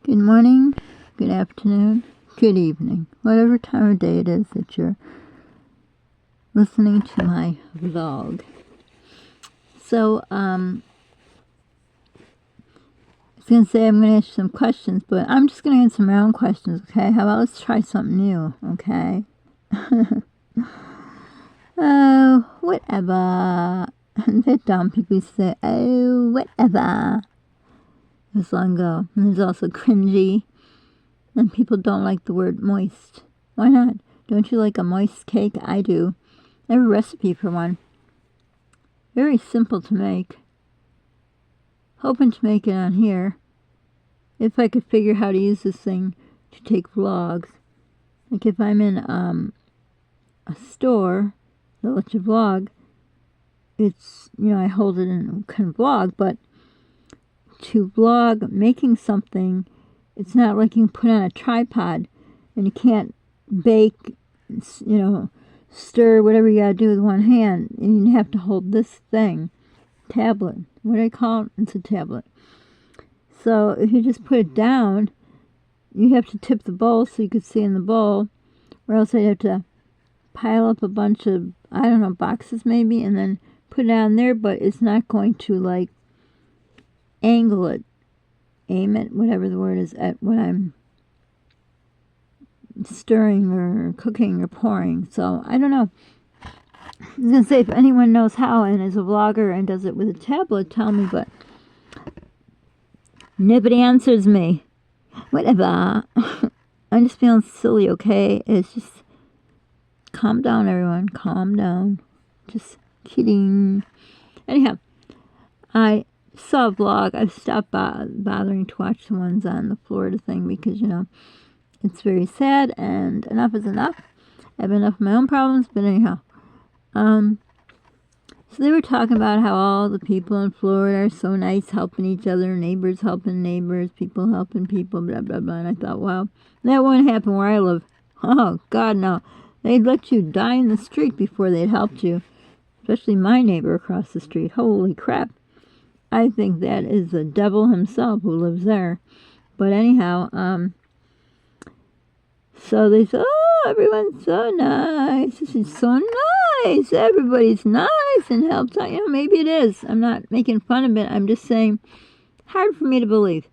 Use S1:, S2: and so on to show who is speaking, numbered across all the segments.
S1: Good morning, good afternoon, good evening, whatever time of day it is that you're listening to my vlog. So, I was going to say I'm going to ask you some questions, but I'm just going to answer my own questions, okay? How about let's try something new, okay? Oh, whatever. They're dumb. People say, oh, whatever. It was long ago. And there's also cringy. And people don't like the word moist. Why not? Don't you like a moist cake? I do. I have a recipe for one. Very simple to make. Hoping to make it on here. If I could figure how to use this thing to take vlogs. Like if I'm in a store that lets you vlog, it's, I hold it and can vlog, but to vlog making something, it's not like you can put on a tripod and you can't bake, stir, whatever you gotta do with one hand, and you have to hold this thing, tablet. What do I call it? It's a tablet. So if you just put it down, you have to tip the bowl so you could see in the bowl, or else I'd have to pile up a bunch of, boxes maybe, and then put it on there, but it's not going to, angle it, aim it, whatever the word is, at when I'm stirring or cooking or pouring. So, I don't know. I was going to say, if anyone knows how and is a vlogger and does it with a tablet, tell me, but nobody answers me. Whatever. I'm just feeling silly, okay? It's just, calm down, everyone. Calm down. Just kidding. Anyhow, I saw a vlog. I've stopped bothering to watch the ones on the Florida thing because, it's very sad and enough is enough. I have enough of my own problems, but anyhow. So they were talking about how all the people in Florida are so nice, helping each other, neighbors helping neighbors, people helping people, blah, blah, blah. And I thought, wow, that wouldn't happen where I live. Oh, God, no. They'd let you die in the street before they'd help you. Especially my neighbor across the street. Holy crap. I think that is the devil himself who lives there. But anyhow, so they said, oh, everyone's so nice. This is so nice. Everybody's nice and helps out. Maybe it is. I'm not making fun of it. I'm just saying, hard for me to believe.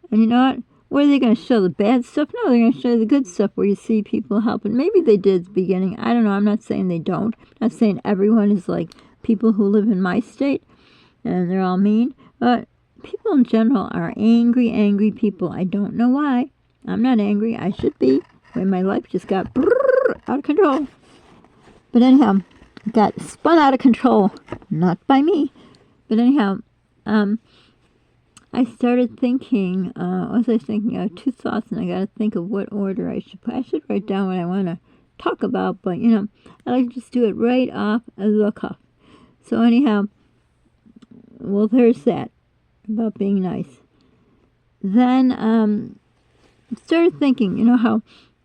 S1: And you know what? What are they going to show? The bad stuff? No, they're going to show you the good stuff where you see people helping. Maybe they did at the beginning. I don't know. I'm not saying they don't. I'm not saying everyone is like people who live in my state and they're all mean. But people in general are angry people. I don't know why. I'm not angry. I should be. When my life just got out of control. But anyhow, it got spun out of control. Not by me. But anyhow, I started thinking, what was I thinking? I have two thoughts and I got to think of what order I should put. I should write down what I want to talk about, but I like to just do it right off of the cuff. So anyhow, well, there's that about being nice. Then, started thinking, how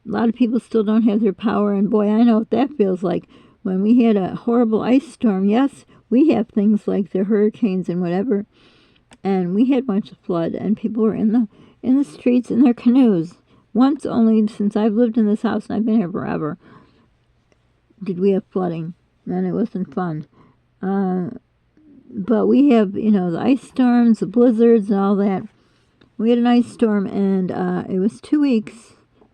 S1: a lot of people still don't have their power, and boy, I know what that feels like. When we had a horrible ice storm, yes, we have things like the hurricanes and whatever, and we had a bunch of flood, and people were in the streets in their canoes. Once only since I've lived in this house, and I've been here forever, did we have flooding, and it wasn't fun. But we have, the ice storms, the blizzards, and all that. We had an ice storm, and it was 2 weeks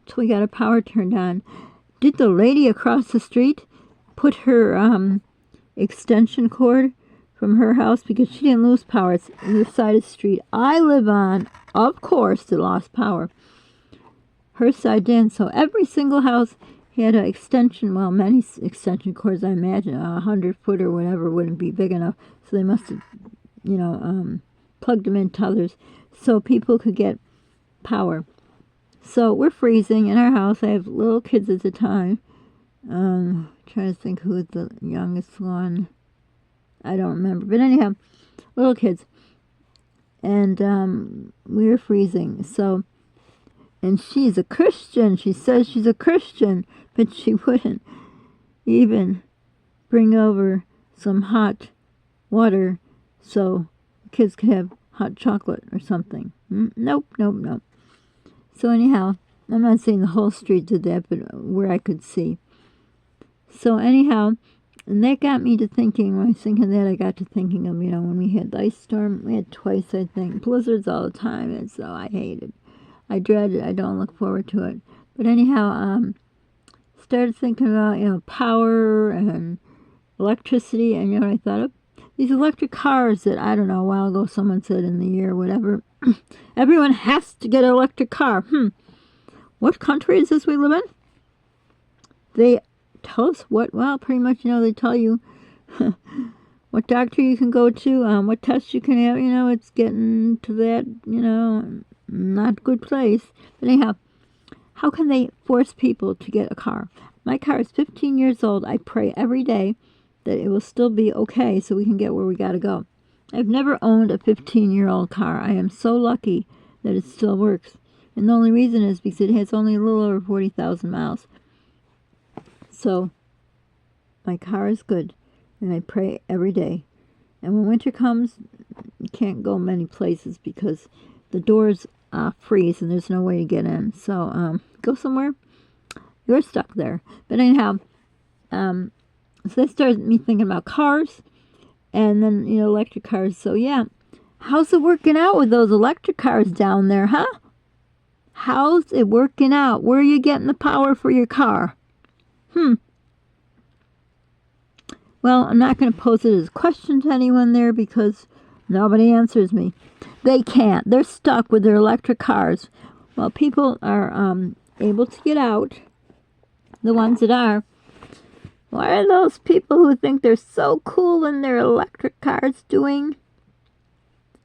S1: till we got our power turned on. Did the lady across the street put her extension cord from her house because she didn't lose power? It's the side of the street I live on, of course, that lost power. Her side didn't, so every single house had an extension, many extension cords, I imagine. 100-foot or whatever wouldn't be big enough, so they must have, plugged them into others so people could get power. So we're freezing in our house. I have little kids at the time. Trying to think who's the youngest one. I don't remember. But anyhow, little kids. And we were freezing. So, and she's a Christian. She says she's a Christian, but she wouldn't even bring over some hot water so kids could have hot chocolate or something. Nope. So anyhow, I'm not saying the whole street did that, but where I could see. So anyhow, and that got me to thinking, when I was thinking that, I got to thinking of, when we had the ice storm, we had twice, I think, blizzards all the time, and so I hate it. I dread it. I don't look forward to it. But anyhow, started thinking about, power and electricity, and I thought of these electric cars that, I don't know, a while ago someone said in the year, whatever, everyone has to get an electric car. What country is this we live in? They tell us pretty much, they tell you what doctor you can go to, what tests you can have, it's getting to that, not a good place. But anyhow, how can they force people to get a car? My car is 15 years old. I pray every day that it will still be okay so we can get where we got to go. I've never owned a 15-year-old car. I am so lucky that it still works. And the only reason is because it has only a little over 40,000 miles. So my car is good, and I pray every day. And when winter comes, you can't go many places because the doors freeze and there's no way to get in. So go somewhere, you're stuck there. But anyhow, so that started me thinking about cars, and then, electric cars. So yeah, how's it working out with those electric cars down there, huh? How's it working out? Where are you getting the power for your car? Well, I'm not going to pose it as a question to anyone there because nobody answers me. They can't. They're stuck with their electric cars. Well, people are able to get out, the ones that are. What are those people who think they're so cool in their electric cars doing?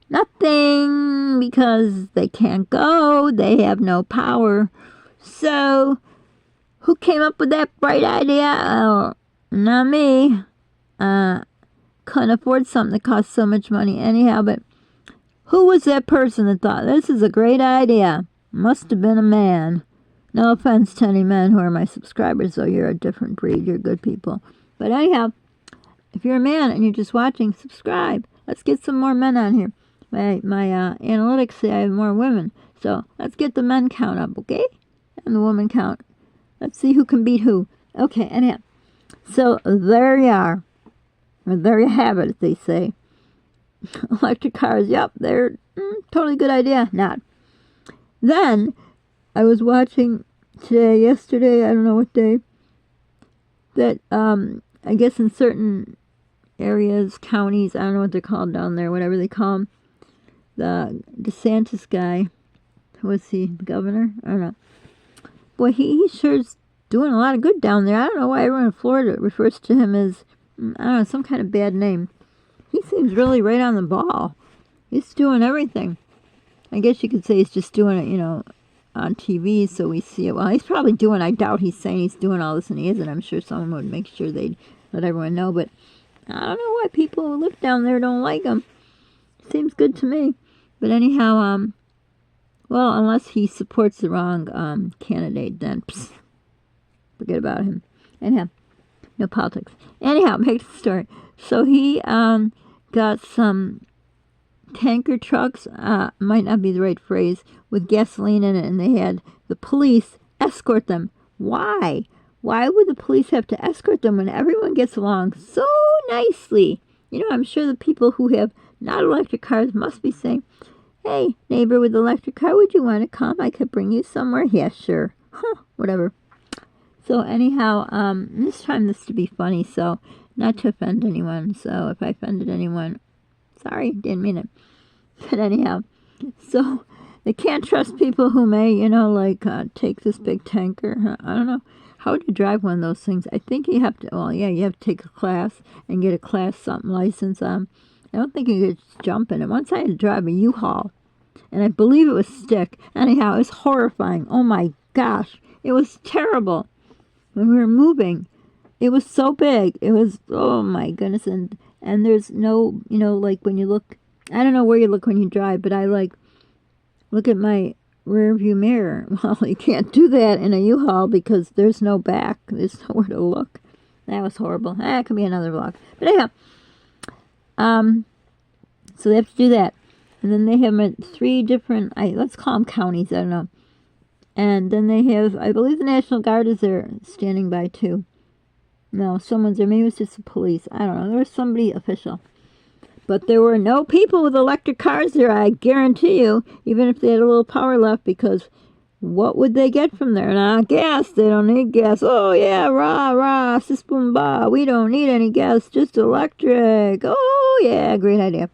S1: Nothing, because they can't go. They have no power. So, who came up with that bright idea? Oh, not me. Couldn't afford something that cost so much money anyhow, but who was that person that thought, this is a great idea? Must have been a man. No offense to any men who are my subscribers, though you're a different breed. You're good people. But anyhow, if you're a man and you're just watching, subscribe. Let's get some more men on here. My analytics say I have more women. So let's get the men count up, okay? And the woman count. Let's see who can beat who. Okay, anyhow. So there you are. Or there you have it, they say. Electric cars, yep, they're totally good idea. Not. Then, I was watching yesterday, I don't know what day, that I guess in certain areas, counties, I don't know what they're called down there, whatever they call them, the DeSantis guy, who was he, the governor? I don't know. Boy, he sure's doing a lot of good down there. I don't know why everyone in Florida refers to him as, I don't know, some kind of bad name. He seems really right on the ball. He's doing everything. I guess you could say he's just doing it, on TV so we see it. Well, he's probably doing, I doubt he's saying he's doing all this and he isn't. I'm sure someone would make sure they'd let everyone know. But I don't know why people who live down there don't like him. Seems good to me. But anyhow, well, unless he supports the wrong candidate, then forget about him. Anyhow, no politics. Anyhow, back to the story. So he got some tanker trucks, might not be the right phrase, with gasoline in it, and they had the police escort them. Why? Why would the police have to escort them when everyone gets along so nicely? I'm sure the people who have not electric cars must be saying, hey, neighbor with the electric car, would you want to come? I could bring you somewhere. Yeah, sure. Whatever. So anyhow, let's try this to be funny, so not to offend anyone. So if I offended anyone, sorry, didn't mean it. But anyhow, so they can't trust people who may, take this big tanker. I don't know. How would you drive one of those things? I think you have to, you have to take a class and get a class something license. I don't think you could just jump in it. Once I had to drive a U-Haul, and I believe it was stick. Anyhow, it was horrifying. Oh my gosh. It was terrible. When we were moving, it was so big. It was, oh my goodness. And there's no, like when you look, I don't know where you look when you drive, but I look at my rear view mirror. Well, you can't do that in a U-Haul because there's no back. There's nowhere to look. That was horrible. That could be another vlog. But anyhow, so they have to do that. And then they have 3 different, let's call them counties, I don't know. And then they have, I believe the National Guard is there standing by too. No, someone's there. Maybe it was just the police. I don't know. There was somebody official. But there were no people with electric cars there, I guarantee you, even if they had a little power left, because what would they get from there? Not gas. They don't need gas. Oh, yeah, rah, rah, sis, boom, bah. We don't need any gas, just electric. Oh, yeah, great idea.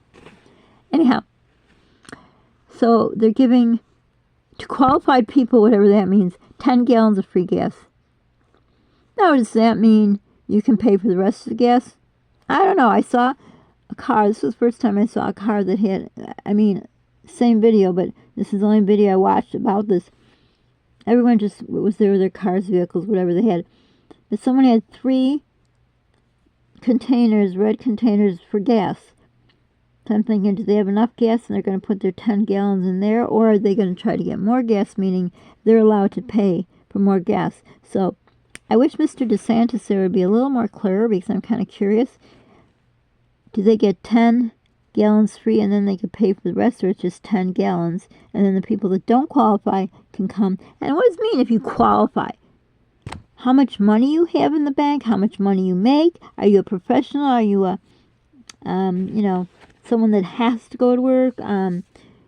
S1: Anyhow, so they're giving, to qualified people, whatever that means, 10 gallons of free gas. Now, does that mean you can pay for the rest of the gas? I don't know. I saw a car. This was the first time I saw a car that had, I mean, same video, but this is the only video I watched about this. Everyone just was there with their cars, vehicles, whatever they had. But someone had 3 containers, red containers for gas. So I'm thinking, do they have enough gas and they're going to put their 10 gallons in there? Or are they going to try to get more gas, meaning they're allowed to pay for more gas? So I wish Mr. DeSantis there would be a little more clear, because I'm kind of curious. Do they get 10 gallons free and then they could pay for the rest, or it's just 10 gallons and then the people that don't qualify can come? And what does it mean if you qualify? How much money you have in the bank? How much money you make? Are you a professional? Are you a, someone that has to go to work?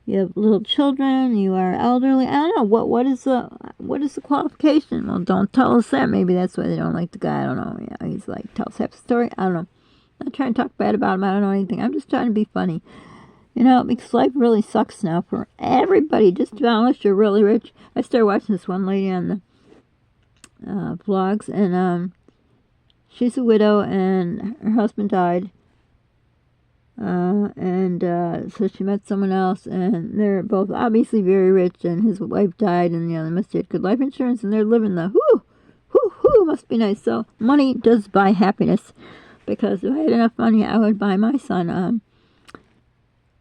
S1: You have little children. You are elderly. I don't know. What is the qualification? Well, don't tell us that. Maybe that's why they don't like the guy. I don't know. Yeah, he's like, tell us half the story. I don't know. I'm not trying to talk bad about him. I don't know anything. I'm just trying to be funny. Because life really sucks now for everybody. Just about, unless you're really rich. I started watching this one lady on the vlogs, and she's a widow, and her husband died. So she met someone else, and they're both obviously very rich, and his wife died, and they must have had good life insurance, and they're living the must be nice. So money does buy happiness, because if I had enough money, I would buy my son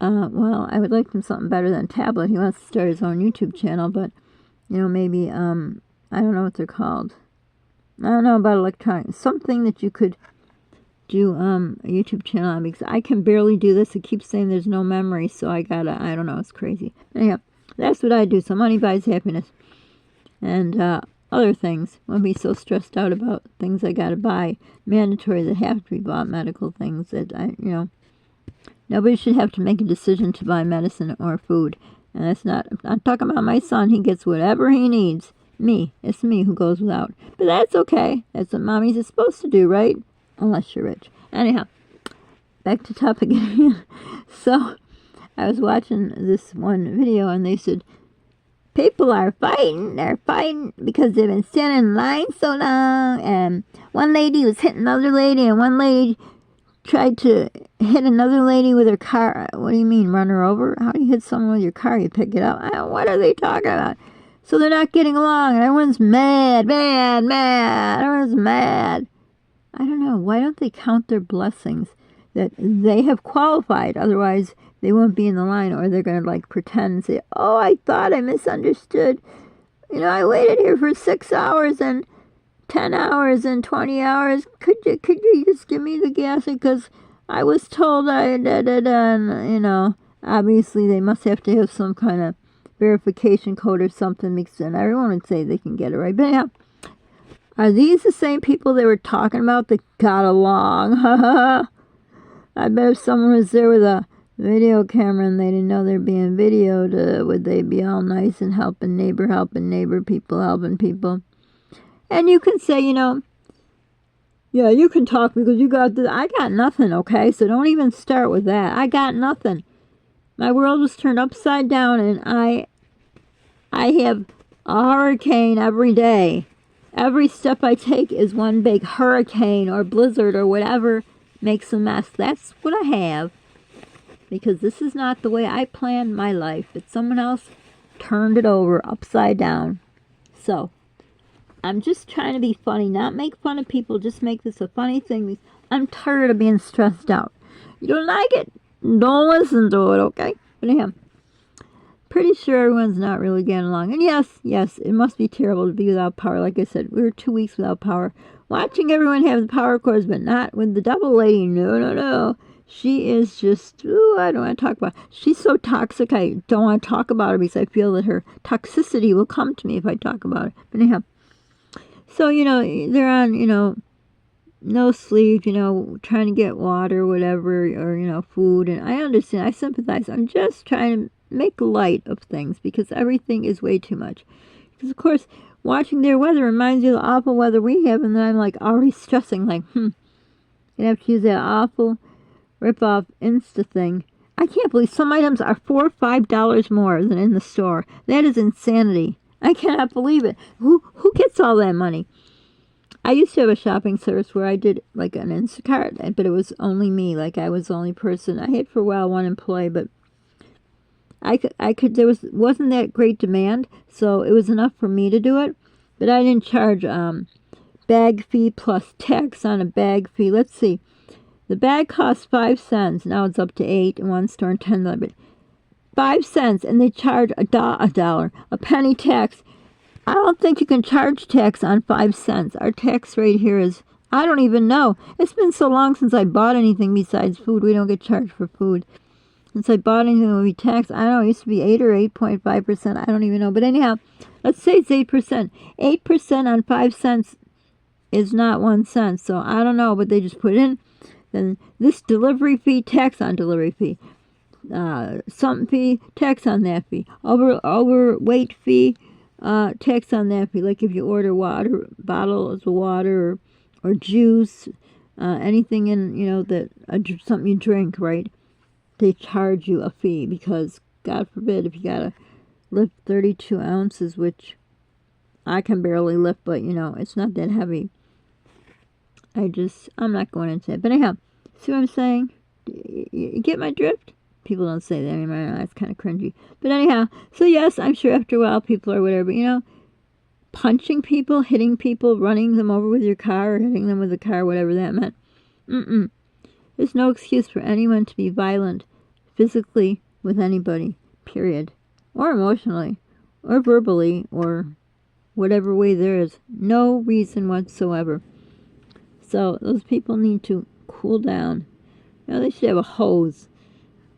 S1: well, I would like him something better than a tablet. He wants to start his own YouTube channel, but maybe I don't know what they're called. I don't know about electronic, something that you could do a YouTube channel on, because I can barely do this. It keeps saying there's no memory, so I don't know, it's crazy. Anyhow, that's what I do. So money buys happiness. And other things. Won't be so stressed out about things I gotta buy, mandatory that have to be bought, medical things that nobody should have to make a decision to buy medicine or food. And that's not, I'm not talking about my son. He gets whatever he needs. It's me who goes without. But that's okay. That's what mommies are supposed to do, right? Unless you're rich. Anyhow, back to topic again. So, I was watching this one video, and they said, people are fighting. They're fighting because they've been standing in line so long. And one lady was hitting another lady, and one lady tried to hit another lady with her car. What do you mean, run her over? How do you hit someone with your car? You pick it up. What are they talking about? So they're not getting along, and everyone's mad. Everyone's mad. I don't know. Why don't they count their blessings that they have qualified? Otherwise, they won't be in the line, or they're going to pretend and say, oh, I thought I misunderstood. I waited here for 6 hours and 10 hours and 20 hours. Could you just give me the gas? Because I was told and, obviously they must have to have some kind of verification code or something mixed in. Everyone would say they can get it right. But anyhow, are these the same people they were talking about that got along? I bet if someone was there with a video camera and they didn't know they're being videoed, would they be all nice and helping neighbor, people helping people? And you can say, yeah, you can talk because you got this. I got nothing, okay? So don't even start with that. I got nothing. My world was turned upside down, and I have a hurricane every day. Every step I take is one big hurricane or blizzard or whatever makes a mess. That's what I have. Because this is not the way I planned my life. But someone else turned it over upside down. So, I'm just trying to be funny. Not make fun of people. Just make this a funny thing. I'm tired of being stressed out. You don't like it? Don't listen to it, okay? But anyhow, pretty sure everyone's not really getting along. And yes, it must be terrible to be without power. Like I said, we were 2 weeks without power. Watching everyone have the power cords, but not with the double lady. No. She is just, ooh, I don't want to talk about her. She's so toxic, I don't want to talk about her because I feel that her toxicity will come to me if I talk about her. But anyhow, so, they're on, no sleep, trying to get water, whatever, or, food. And I understand, I sympathize. I'm just trying to make light of things because everything is way too much. Because, of course, watching their weather reminds you of the awful weather we have. And then I'm like already stressing, like, you have to use that awful rip-off Insta thing. I can't believe some items are $4 or $5 more than in the store. That is insanity. I cannot believe it. Who gets all that money? I used to have a shopping service where I did like an Instacart, but it was only me. Like I was the only person. I had for a while one employee, but I could. Wasn't that great demand, so it was enough for me to do it. But I didn't charge bag fee plus tax on a bag fee. Let's see. The bag cost 5 cents. Now it's up to 8 in one store and 10 but 5 cents, and they charge a dollar, a penny tax. I don't think you can charge tax on 5 cents. Our tax rate here is, I don't even know. It's been so long since I bought anything besides food. We don't get charged for food. Since I bought anything that would be taxed, I don't know, it used to be 8 or 8.5%. I don't even know. But anyhow, let's say it's 8%. 8% on 5 cents is not 1 cent. So I don't know, but they just put in. Then this delivery fee, tax on delivery fee. Something fee, tax on that fee. Overweight fee, tax on that fee. Like if you order water, bottles of water or juice, anything in, something you drink, right? They charge you a fee because, God forbid, if you gotta lift 32 ounces, which I can barely lift, but, it's not that heavy. I'm not going into it. But anyhow, see what I'm saying? You get my drift? People don't say that anymore. That's kind of cringy. But anyhow, so yes, I'm sure after a while people or whatever, punching people, hitting people, running them over with your car, or hitting them with a car, whatever that meant. There's no excuse for anyone to be violent physically with anybody, period. Or emotionally, or verbally, or whatever way there is. No reason whatsoever. So those people need to cool down. They should have a hose,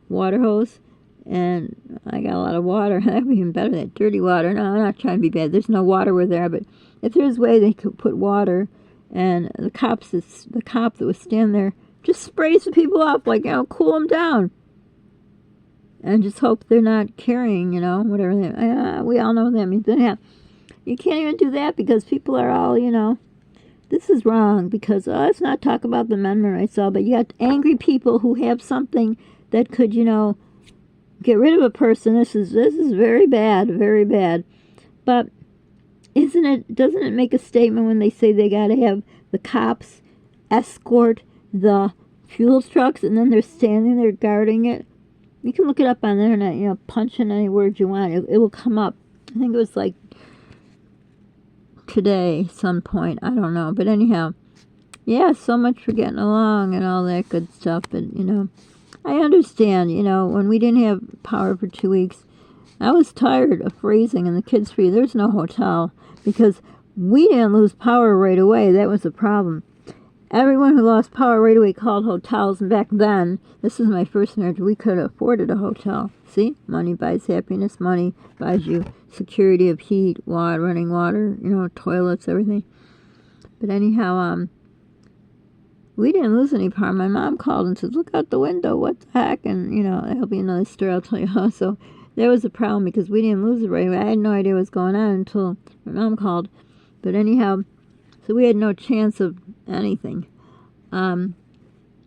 S1: water hose, and I got a lot of water. That would be even better, that dirty water. No, I'm not trying to be bad. There's no water where there, but if there's a way they could put water, and the cop that was standing there just sprays the people off, like, cool them down. And just hope they're not carrying, whatever we all know what that means. Yeah, you can't even do that because people are all, this is wrong because let's not talk about the amendment rights all, but you got angry people who have something that could, get rid of a person. This is very bad, very bad. But doesn't it make a statement when they say they got to have the cops escort the fuel trucks and then they're standing there guarding it? You can look it up on the internet, punch in any word you want. It will come up. I think it was like today, some point, I don't know, but anyhow, yeah, so much for getting along and all that good stuff. But I understand, when we didn't have power for 2 weeks, I was tired of freezing and the kids free. There's no hotel because we didn't lose power right away. That was the problem. Everyone who lost power right away called hotels, and back then, this is my first marriage, we could have afforded a hotel. See, money buys happiness, money buys you security of heat, water, running water, toilets, everything. But anyhow, we didn't lose any power. My mom called and said, look out the window, what the heck? And, that'll be another story, I'll tell you how. So there was a problem because we didn't lose it right away. I had no idea what was going on until my mom called. But anyhow, so we had no chance of anything.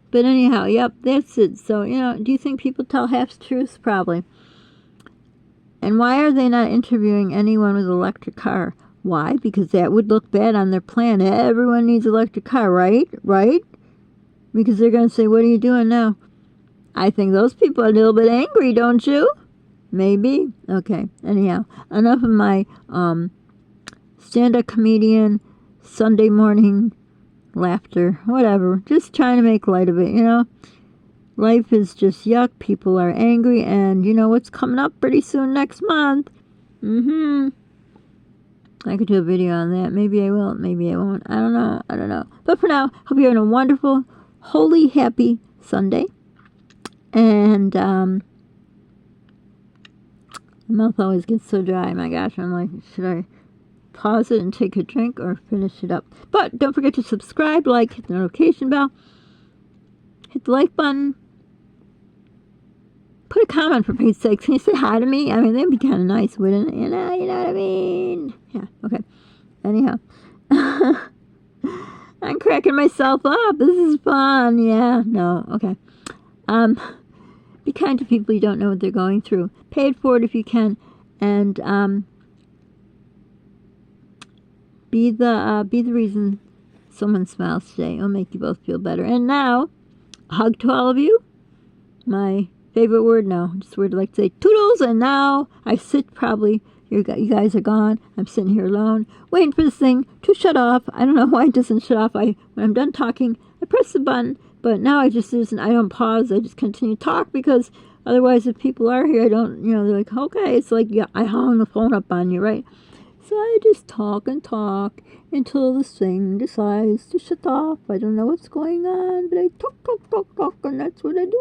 S1: But anyhow, yep, that's it. So, do you think people tell half-truths? Probably. And why are they not interviewing anyone with an electric car? Why? Because that would look bad on their plan. Everyone needs an electric car, right? Right? Because they're going to say, what are you doing now? I think those people are a little bit angry, don't you? Maybe. Okay. Anyhow, enough of my stand-up comedian, Sunday morning laughter, whatever. Just trying to make light of it, Life is just yuck. People are angry, and you know what's coming up pretty soon next month? I could do a video on that. Maybe I will, maybe I won't. I don't know. But for now, hope you're having a wonderful, holy, happy Sunday. And my mouth always gets so dry. My gosh, I'm like, should I pause it and take a drink or finish it up? But don't forget to subscribe, like, hit the notification bell, hit the like button, put a comment for Pete's sake. Can you say hi to me? I mean, that'd be kind of nice, wouldn't it? You know what I mean? Yeah, okay. Anyhow. I'm cracking myself up. This is fun. Yeah, no, okay. Be kind to people you don't know what they're going through. Pay it forward if you can, and be the reason someone smiles today. It'll make you both feel better. And now, a hug to all of you. My favorite word now, just a word I like to say, toodles. And now I sit probably. You guys are gone. I'm sitting here alone, waiting for this thing to shut off. I don't know why it doesn't shut off. When I'm done talking, I press the button. But now I don't pause. I just continue to talk, because otherwise, if people are here, I don't, they're like, okay, it's like, yeah, I hung the phone up on you, right? So I just talk and talk until this thing decides to shut off. I don't know what's going on, but I talk, and that's what I do.